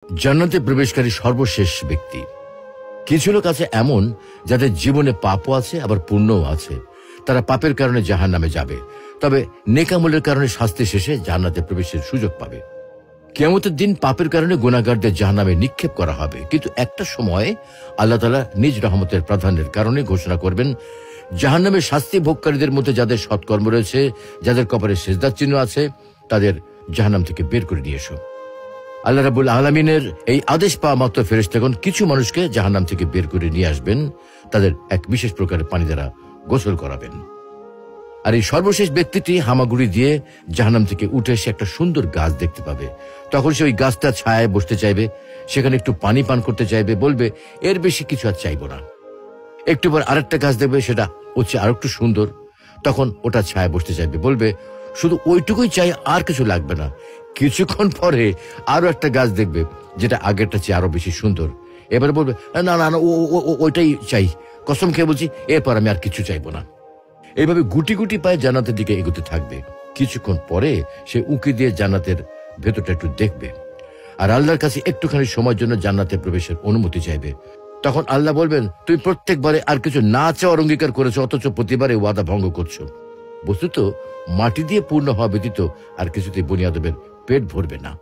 জান্নাতে প্রবেশকারী সর্বশেষ ব্যক্তি। কিছু লোক আছে এমন যাদের জীবনে পাপও আছে আবার পুণ্যও আছে। তারা পাপের কারণে জাহান্নামে যাবে, তবে নেকামলের কারণে শাস্তি শেষে জান্নাতে প্রবেশের সুযোগ পাবে। কিয়ামতের দিন পাপের কারণে গুনাহগারদের জাহান্নামে নিক্ষেপ করা হবে, কিন্তু একটা সময় আল্লাহ তাআলা নিজ রহমতের প্রাধান্যের কারণে ঘোষণা করবেন, জাহান্নামের শাস্তি ভোগকারীদের মধ্যে যাদের সৎকর্ম রয়েছে, যাদের কপালে সেজদার চিহ্ন আছে, তাদের জাহান্নাম থেকে বের করে নিয়ে এসো। আল্লাহ রাব্বুল আলামিনের এই আদেশ পাওয়া মাত্র ফেরেশতাগণ কিছু মানুষকে জাহান্নাম থেকে বের করে নিয়ে আসবেন, তাদের এক বিশেষ প্রকারের পানি দ্বারা গোসল করাবেন। আর এই সর্বশেষ ব্যক্তিটি হামাগুড়ি দিয়ে জাহান্নাম থেকে উঠে এসে একটা সুন্দর গাছ দেখতে পাবে। তখন সে ওই গাছটার ছায়ায় বসতে চাইবে, সেখানে একটু পানি পান করতে চাইবে, বলবে এর বেশি কিছু আর চাইব না। একটু পর আরেকটা গাছ দেখবে, সেটা হচ্ছে আর একটু সুন্দর, তখন ওটা ছায়ায় বসতে চাইবে, বলবে শুধু ওইটুকুই চাই, আর কিছু লাগবে না। কিছুক্ষণ পরে আরো একটা গাছ দেখবে যেটা আগেরটা চেয়ে আরো বেশি সুন্দর, এবার বলবে না না না ওইটাই চাই, কসম খেয়ে বলছি এরপর আমি আর কিছু চাইবো না। এইভাবে গুটি গুটি পায়ে জান্নাতের দিকে এগোতে থাকবে। কিছুক্ষণ পরে সে উঁকি দিয়ে জান্নাতের ভেতরটা একটু দেখবে, আর আল্লাহর কাছে একটুখানি সময়ের জন্য জান্নাতে প্রবেশের অনুমতি চাইবে। তখন আল্লাহ বলবেন, তুমি প্রত্যেকবারে আর কিছু না চাওয়ার অঙ্গীকার করেছো, অথচ প্রতিবারে ওয়াদা ভঙ্গ করছো। বস্তুত মাটি দিয়ে পূর্ণ হওয়া ব্যতীত আর কিছুতেই বনি আদমের পেট ভরবে না।